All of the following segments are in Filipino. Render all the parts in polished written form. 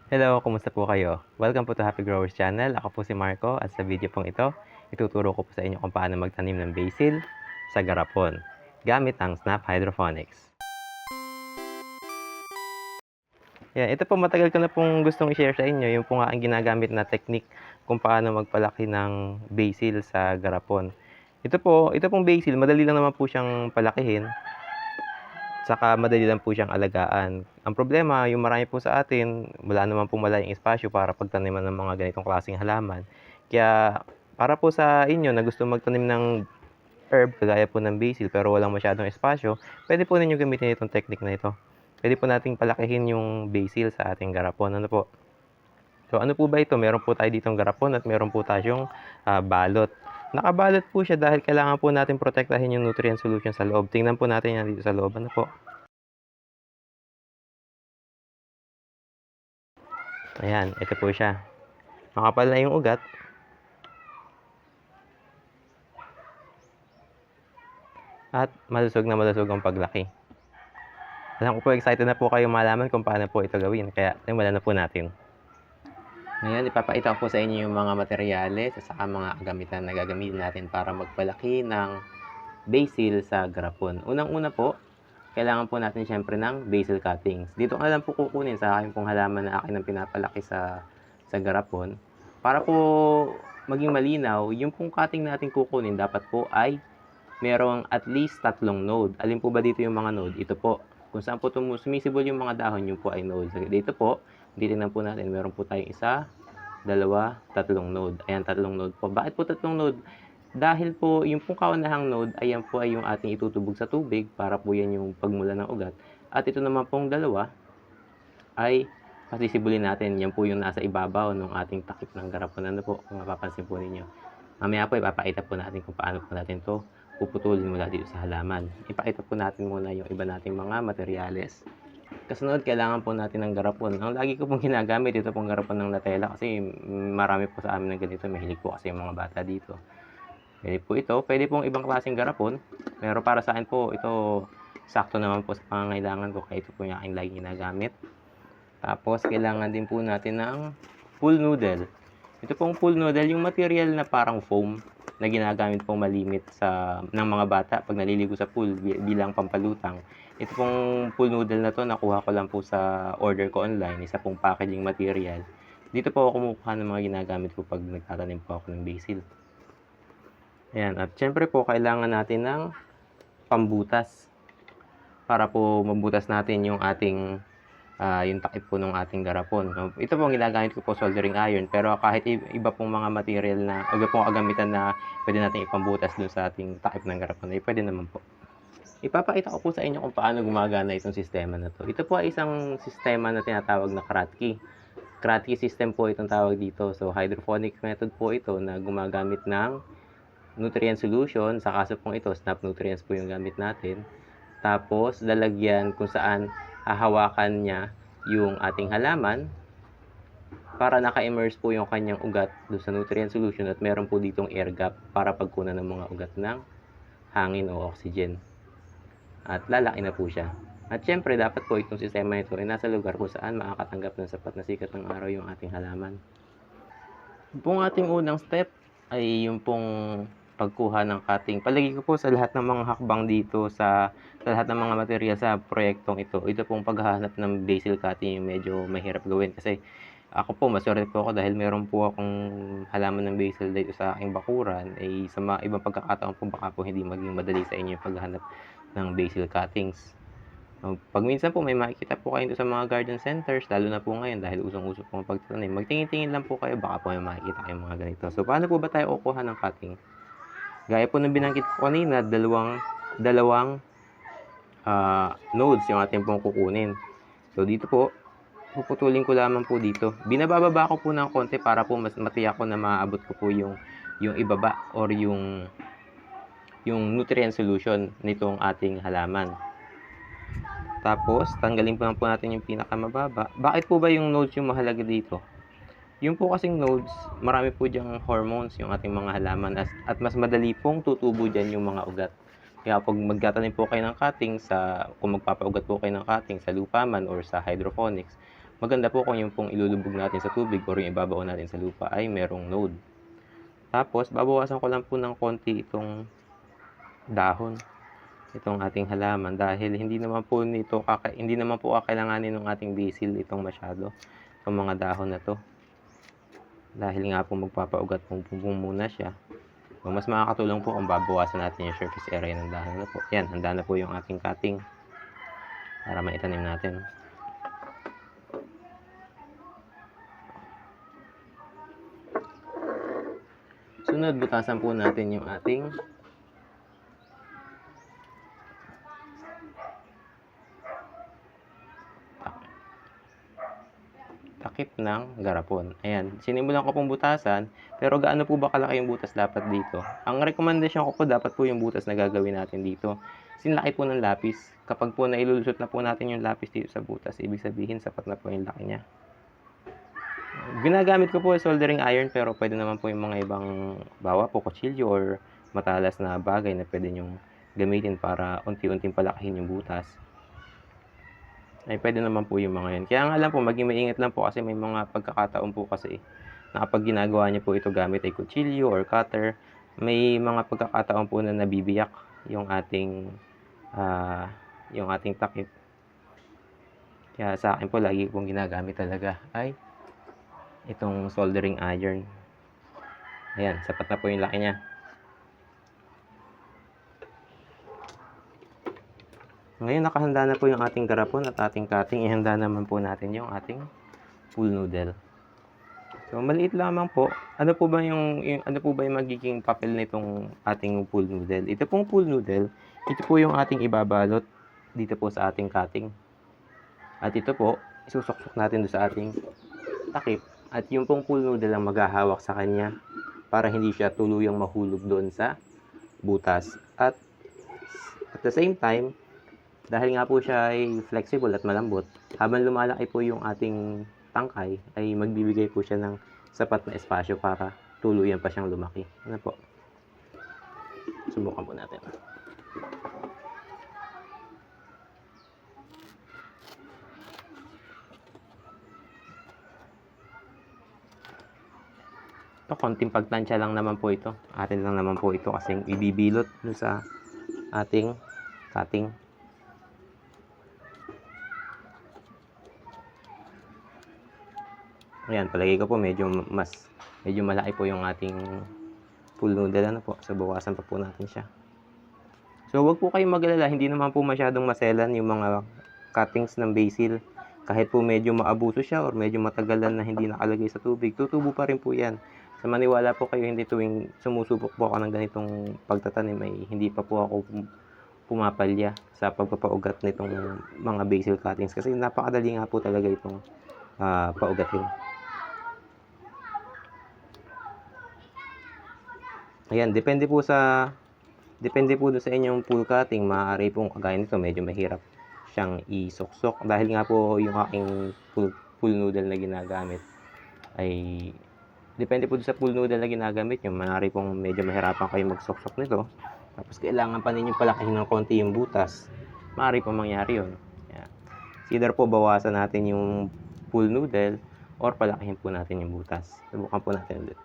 Hello, kumusta po kayo? Welcome po to Happy Growers Channel. Ako po si Marco at sa video pong ito, ituturo ko po sa inyo kung paano magtanim ng basil sa garapon gamit ang Snap Hydroponics. Yan, ito po matagal ko na pong gustong i-share sa inyo yung po nga ang ginagamit na technique kung paano magpalaki ng basil sa garapon. Ito pong basil, madali lang naman po siyang palakihin. Saka madali lang po siyang alagaan. Ang problema, yung marami po sa atin, wala naman po malayang espasyo para pagtaniman ng mga ganitong klaseng halaman. Kaya para po sa inyo na gusto magtanim ng herb, kagaya po ng basil, pero walang masyadong espasyo, pwede po ninyo gamitin itong technique na ito. Pwede po nating palakihin yung basil sa ating garapon. Ano po? So ano po ba ito? Meron po tayo ditong garapon at meron po tayong balot. Nakabalot po siya dahil kailangan po natin protektahin yung nutrient solution sa loob. Tingnan po natin yan dito sa loob. Ano po? Ayan, ito po siya. Makapal na yung ugat. At malusog na malusog ang paglaki. Alam ko po, excited na po kayo malaman kung paano po ito gawin. Kaya, simulan na po natin. Ngayon, ipapakita ko po sa inyo yung mga materyales at saka mga gamitan na gagamitin natin para magpalaki ng basil sa garapon. Unang-una po, kailangan po natin syempre ng basil cuttings. Dito ko lang po kukunin sa aking pong halaman na akin ang pinapalaki sa garapon. Para po maging malinaw, yung pong cutting natin kukunin dapat po ay merong at least 3 node. Alin po ba dito yung mga node? Ito po. Kung saan po sumisibol yung mga dahon, yun po ay node. Dito po, titingnan po natin, meron po tayong 1, 2, 3 node. Ayan, 3 node po. Bakit po 3 node? Dahil po yung pong kaunahang node, ayan po ay yung ating itutubog sa tubig para po yan yung pagmula ng ugat. At ito naman pong dalawa ay pasisibulin natin. Yan po yung nasa ibabaw ng ating takip ng garapon. Ano po, kung mapapansin po ninyo. Mamaya po ipapakita po natin kung paano po natin to puputulin mula dito sa halaman. Ipakita po natin muna yung iba nating mga materyales. Kasunod, kailangan po natin ng garapon. Ang lagi ko pong ginagamit, ito pong garapon ng Nutella kasi marami po sa amin ng ganito. Mahilig po kasi yung mga bata dito. Pwede po ito. Pwede pong ibang klaseng garapon. Pero para sa akin po, ito sakto naman po sa pangangailangan ko. Kaya ito po yung aking lagi ginagamit. Tapos, kailangan din po natin ng pool noodle. Ito pong pool noodle, yung material na parang foam na ginagamit pong malimit ng mga bata pag naliligo sa pool bilang pampalutang. Ito pong pool noodle na to, nakuha ko lang po sa order ko online, isa pong packaging material. Dito po ako kumukuha ng mga ginagamit ko pag nagtatanim po ako ng basil. Ayan, at syempre po kailangan natin ng pambutas para po mabutas natin yung ating yung takip po ng ating garapon. Ito po ang ginagamit ko po, soldering iron, pero kahit iba pong mga material na, iba pong agamitan na pwede natin ipambutas dun sa ating takip ng garapon, ay pwede naman po. Ipapakita ko po sa inyo kung paano gumagana itong sistema na to. Ito po ay isang sistema na tinatawag na Kratky. Kratky system po itong tawag dito. So, hydroponic method po ito na gumagamit ng nutrient solution. Sa kaso pong ito, Snap Nutrients po yung gamit natin. Tapos, lalagyan kung saan hahawakan niya yung ating halaman para naka-immerse po yung kanyang ugat doon sa nutrient solution at meron po ditong air gap para pagkunan ng mga ugat ng hangin o oxygen. At lalaki na po siya. At syempre, dapat po itong sistema nito ay nasa lugar kung saan makakatanggap ng sapat na sikat ng araw yung ating halaman. Yung ating unang step ay yung pong pagkuha ng cutting. Palagi ko po sa lahat ng mga hakbang dito, sa lahat ng mga material sa proyektong ito, ito pong paghahanap ng basil cutting yung medyo mahirap gawin. Kasi ako po, maswerte po ako dahil meron po akong halaman ng basil dito sa aking bakuran. Sa mga ibang pagkakataon po, baka po hindi maging madali sa inyo yung paghahanap ng basil cuttings. Pag minsan po may makikita po kayo sa mga garden centers, lalo na po ngayon dahil usong-uso po ang pagtatanim, magtingin-tingin lang po kayo, baka po may makikita kayong mga ganito. So, paano po ba tayo kukuha ng cutting? Gaya po ng binanggit ko kanina, dalawang nodes yung ating pong kukunin. So, dito po, puputulin ko lamang po dito. Binababa ko po ng konti para po mas matiyak ko na maaabot ko po yung ibaba or yung nutrient solution nitong ating halaman. Tapos, tanggalin po natin yung pinakamababa. Bakit po ba yung nodes yung mahalaga dito? Yung po kasing nodes, marami po diyang hormones yung ating mga halaman at mas madali pong tutubo dyan yung mga ugat. Kaya pag magtatanim po kayo ng cutting, kung magpapaugat po kayo ng cutting sa lupa man or sa hydroponics, maganda po kung yung pong ilulubog natin sa tubig or yung ibabaw natin sa lupa ay merong node. Tapos, babawasan ko lang po ng konti itong dahon, itong ating halaman, dahil hindi naman po kakailanganin ng ating basil itong masyado, itong mga dahon na to. Dahil nga po magpapaugat po muna siya. So, mas makakatulong po kung babawasan natin yung surface area ng dahon na po. Yan, handa na po yung ating cutting para maitanim natin. Sunod, butasan po natin yung ating takip ng garapon. Ayan, sinimulan ko pong butasan, pero gaano po ba kalaki yung butas dapat dito? Ang recommendation ko po, dapat po yung butas na gagawin natin dito, sinlaki po ng lapis. Kapag po nailulusot na po natin yung lapis dito sa butas, ibig sabihin sapat na po yung laki niya. Ginagamit ko po soldering iron, pero pwede naman po yung mga ibang bawa po, kutsilyo or matalas na bagay na pwede nyong gamitin para unti-unting palakihin yung butas. Ay pwede naman po yung mga yun. Kaya nga lang po, maging maingat lang po kasi may mga pagkakataon po kasi na kapag ginagawa niyo po ito gamit ay kutsilyo or cutter, may mga pagkakataon po na nabibiyak yung ating takip. Kaya sa akin po, lagi pong ginagamit talaga ay itong soldering iron. Ayan, sapat na po yung laki niya. Ngayon, nakahanda na po yung ating garapon at ating cutting. Ihanda naman po natin yung ating pool noodle. So, maliit lamang po. Ano po ba yung magiging papel nitong ating pool noodle? Ito pong pool noodle, ito po yung ating ibabalot dito po sa ating cutting. At ito po, isusuksok natin doon sa ating takip. At yung pong pool noodle ang maghahawak sa kanya para hindi siya tuluyang mahulog doon sa butas. At the same time, dahil nga po siya ay flexible at malambot, habang lumalaki po yung ating tangkay, ay magbibigay po siya ng sapat na espasyo para tuluyan pa siyang lumaki. Ano po? Subukan po natin. Ito, konting pagtansya lang naman po ito. Atin lang naman po ito kasi ibibilot sa ating cutting. Ayan, palagay ko po medyo malaki po yung ating pool noodle. Ano po? So, bawasan pa po natin siya. So, wag po kayong mag-alala. Hindi naman po masyadong maselan yung mga cuttings ng basil. Kahit po medyo maabuso siya or medyo matagalan na hindi nakalagay sa tubig, tutubo pa rin po yan. So, maniwala po kayo, hindi tuwing sumusubok po ako ng ganitong pagtatanim ay hindi pa po ako pumapalya sa pagpapaugat nitong mga basil cuttings kasi napakadali nga po talaga itong paugatin. Ayan, depende po doon sa inyong pool cutting. Maaari pong kagaya nito, medyo mahirap siyang isuksok dahil nga po yung aking pool noodle na ginagamit ay depende po sa pool noodle na ginagamit nyo. Maaari pong medyo mahirapan kayo magsuksok nito. Tapos kailangan pa ninyo palakihin ng konti yung butas. Maaari pong mangyari yun. Ayan. Either po bawasan natin yung pool noodle or palakihin po natin yung butas. Subukan po natin ulit.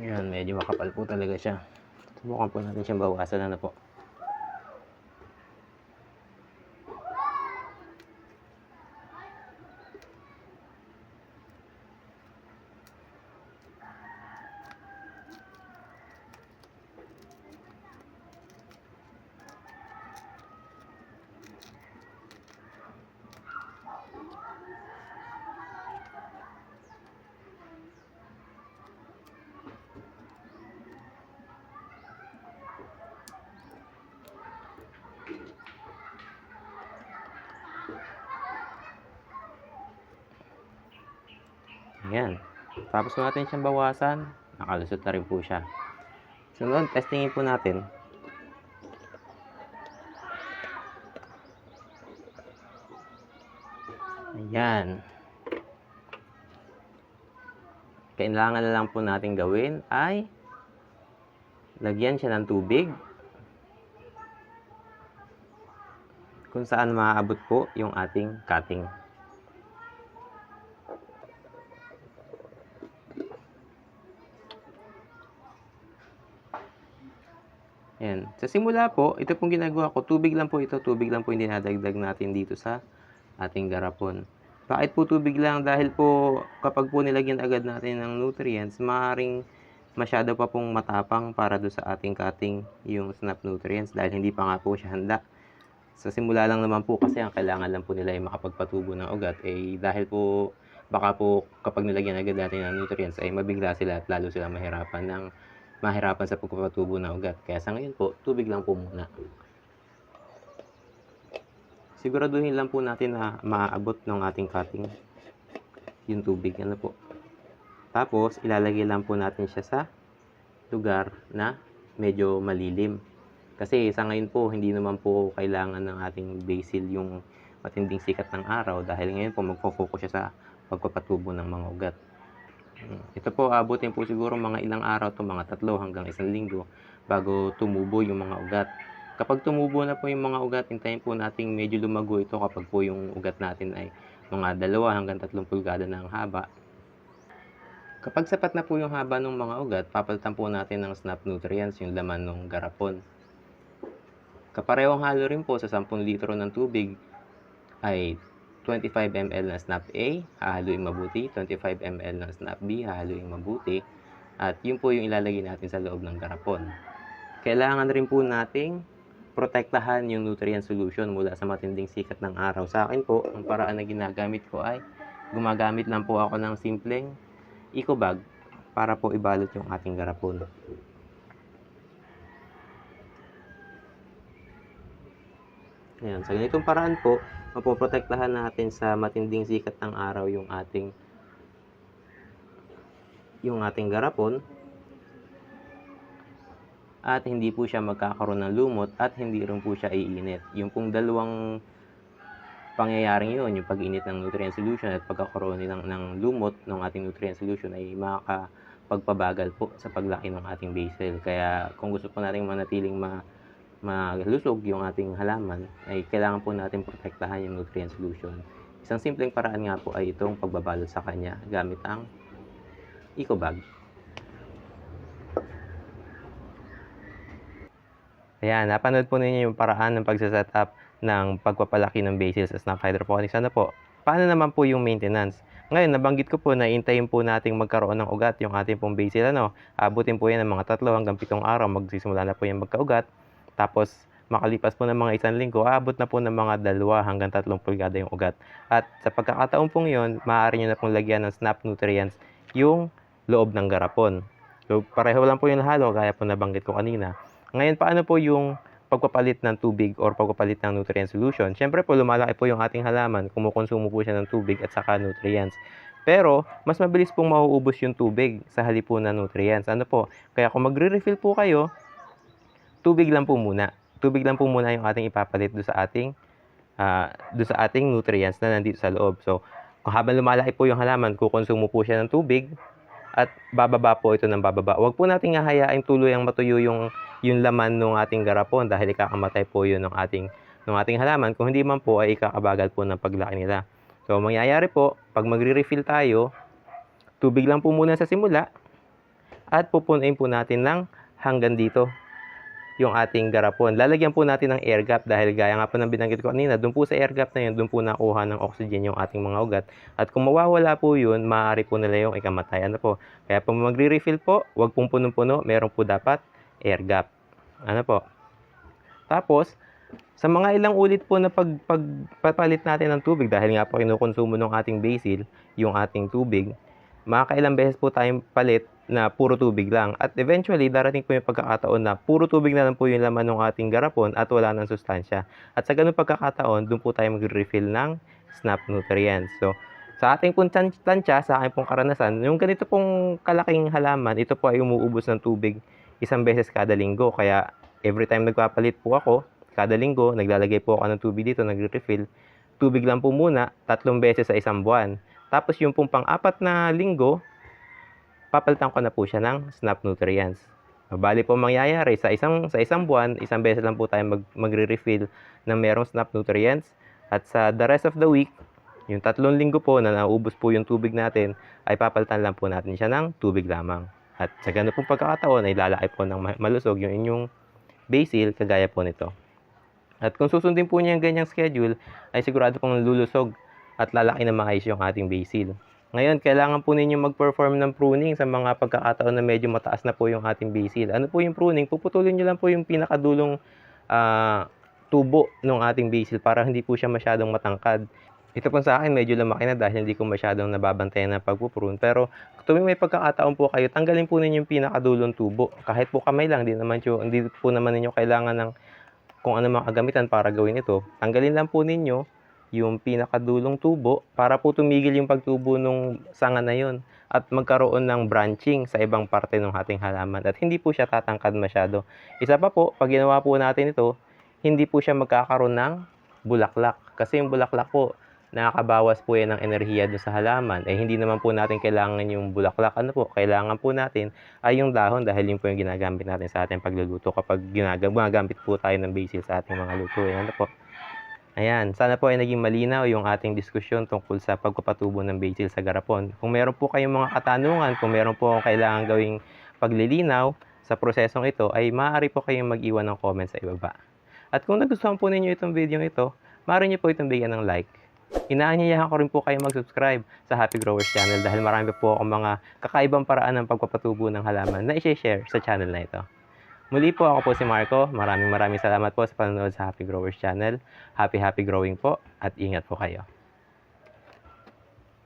Ayan, medyo makapal po talaga siya. Subukan po natin siyang bawasan na po. Ayan. Tapos po natin siyang bawasan. Nakalusot na rin po siya. Sunod, testingin po natin. Ayan. Kailangan na lang po natin gawin ay lagyan siya ng tubig kung saan maaabot po yung ating cutting. Ayan. Sa simula po, ito pong ginagawa ko, tubig lang po ito, tubig lang po yung dinadagdag natin dito sa ating garapon. Bakit po tubig lang? Dahil po kapag po nilagyan agad natin ng nutrients, maaaring masyado pa pong matapang para do sa ating cutting yung snap nutrients dahil hindi pa nga po siya handa. Sa simula lang naman po kasi ang kailangan lang po nila ay makapagpatubo ng ugat dahil po baka po kapag nilagyan agad natin ng nutrients ay mabigla sila at lalo silang mahirapan sa pagpapatubo ng ugat. Kaya sa ngayon po, tubig lang po muna. Siguraduhin lang po natin na maaabot ng ating cutting yung tubig. Ano po. Tapos, ilalagay lang po natin siya sa lugar na medyo malilim. Kasi sa ngayon po, hindi naman po kailangan ng ating basil yung matinding sikat ng araw dahil ngayon po magpo-focus siya sa pagpapatubo ng mga ugat. Ito po, abutin po siguro mga ilang araw to, mga 3 hanggang 1 linggo bago tumubo yung mga ugat. Kapag tumubo na po yung mga ugat, hintayin po natin medyo lumago ito kapag po yung ugat natin ay mga 2 hanggang 3 pulgada na ang haba. Kapag sapat na po yung haba ng mga ugat, papalitan po natin ng snap nutrients yung laman ng garapon. Kaparehong halo rin po sa 10 litro ng tubig ay 25 ml ng snap A, hahaluin mabuti, 25 ml ng snap B, hahaluin mabuti, at yun po yung ilalagay natin sa loob ng garapon. Kailangan rin po nating protektahan yung nutrient solution mula sa matinding sikat ng araw. Sa akin po, ang paraan na ginagamit ko ay gumagamit lang po ako ng simpleng eco bag para po ibalot yung ating garapon. Ayan, sa ganitong paraan po, mapoprotektahan natin sa matinding sikat ng araw yung ating garapon at hindi po siya magkakaroon ng lumot at hindi rin po siya iinit. Yung pong dalawang pangyayaring yun, yung pag-init ng nutrient solution at pagkakaroon ng lumot ng ating nutrient solution ay makakapagpabagal po sa paglaki ng ating basil. Kaya kung gusto po natin manatiling malusog yung ating halaman, ay kailangan po natin protektahan yung nutrient solution. Isang simpleng paraan nga po ay itong pagbabalot sa kanya gamit ang eco bag. Ayan, napanood po ninyo yung paraan ng pagsasetup ng pagpapalaki ng basil sa snap hydroponics. Ano po? Paano naman po yung maintenance? Ngayon, nabanggit ko po na intayin po nating magkaroon ng ugat yung ating pong basil. Abutin po yan ng mga 3 hanggang 7 araw. Magsisimula na po yung magkaugat. Tapos, makalipas po ng mga 1 linggo, aabot na po ng mga 2 hanggang 3 pulgada yung ugat. At sa pagkakataon pong yun, maaari nyo na pong lagyan ng snap nutrients yung loob ng garapon. So, pareho lang po yung halo, gaya po nabanggit ko kanina. Ngayon, paano po yung pagpapalit ng tubig or pagpapalit ng nutrient solution? Siyempre po, lumalaki po yung ating halaman, kumukonsumo po siya ng tubig at saka nutrients. Pero, mas mabilis pong mauubos yung tubig sa halip po na nutrients. Ano po? Kaya kung magre-refill po kayo, tubig lang po muna. Tubig lang po muna yung ating ipapalit doon sa ating nutrients na nandito sa loob. So, kung habang lumalaki po yung halaman, kukonsumo po siya ng tubig at bababa po ito ng bababa. Huwag po nating hahayain tuluyang matuyo yung laman ng ating garapon dahil ikakamatay po yun ng ating halaman. Kung hindi man po ay ikakabagal po ng paglaki nila. So, mangyayari po, pag magre-refill tayo, tubig lang po muna sa simula at pupunuin po natin ng hanggang dito yung ating garapon. Lalagyan po natin ng air gap dahil gaya nga po ng binanggit ko kanina, doon po sa air gap na yun, doon po nakuha ng oxygen yung ating mga ugat. At kung mawawala po yun, maaari po nila yung ikamatay. Ano po? Kaya pag magre-refill po, huwag pong punong-puno, meron po dapat air gap. Ano po? Tapos, sa mga ilang ulit po na pagpapalit natin ng tubig, dahil nga po kinukonsumo ng ating basil, yung ating tubig, makakailang beses po tayong palit na puro tubig lang. At eventually, darating po yung pagkakataon na puro tubig na lang po yung laman ng ating garapon at wala ng sustansya. At sa ganung pagkakataon, doon po tayo mag-refill ng snap nutrients. So, sa ating pong tansya, sa aking pong karanasan, yung ganito pong kalaking halaman, ito po ay umuubos ng tubig 1 beses kada linggo. Kaya, every time nagpapalit po ako, kada linggo, naglalagay po ako ng tubig dito, nagre-refill. Tubig lang po muna, 3 beses sa 1 buwan. Tapos yung pong pang-4 na linggo, papalitan ko na po siya ng snap nutrients. Bali po mangyayari sa isang buwan, isang beses lang po tayo magre-refill ng merong SNAP nutrients, at sa the rest of the week, yung 3 linggo po na naubos po yung tubig natin, ay papalitan lang po natin siya ng tubig lamang. At sa ganun pong pagkakataon ay lalaki po ng malusog yung inyong basil kagaya po nito. At kung susundin po niya yung ganyang schedule, ay sigurado pong lulusog at lalaki na maayos yung ating basil. Ngayon, kailangan po ninyo mag-perform ng pruning sa mga pagkakataon na medyo mataas na po yung ating basil. Ano po yung pruning? Puputulin nyo lang po yung pinakadulong tubo ng ating basil para hindi po siya masyadong matangkad. Ito po sa akin medyo lumaki na dahil hindi ko masyadong nababantayan ng pagpuprune. Pero tuwing may pagkakataon po kayo, tanggalin po ninyo yung pinakadulong tubo. Kahit po kamay lang, hindi po naman ninyo kailangan ng kung ano mga kagamitan para gawin ito. Tanggalin lang po ninyo yung pinakadulong tubo para po tumigil yung pagtubo ng sanga na yun at magkaroon ng branching sa ibang parte ng ating halaman at hindi po siya tatangkad masyado. Isa pa po, pag ginawa po natin ito, hindi po siya magkakaroon ng bulaklak kasi yung bulaklak po, nakakabawas po yan ng enerhiya doon sa halaman. Hindi naman po natin kailangan yung bulaklak. Ano po, kailangan po natin ay yung dahon dahil yun po yung ginagamit natin sa ating pagluluto kapag ginagamit po tayo ng basil sa ating mga luto. Ano po? Ayan, sana po ay naging malinaw yung ating diskusyon tungkol sa pagpapatubo ng basil sa garapon. Kung meron po kayong mga katanungan, kung meron po kailangan gawing paglilinaw sa prosesong ito, ay maaari po kayong mag-iwan ng comment sa ibaba. At kung nagustuhan po ninyo itong video ito, maaari niyo po itong bigyan ng like. Inaanyayahan ko rin po kayo mag-subscribe sa Happy Growers Channel dahil marami po akong mga kakaibang paraan ng pagpapatubo ng halaman na i-share sa channel na ito. Muli po, ako po si Marco. Maraming salamat po sa panonood sa Happy Growers Channel. Happy growing po at ingat po kayo.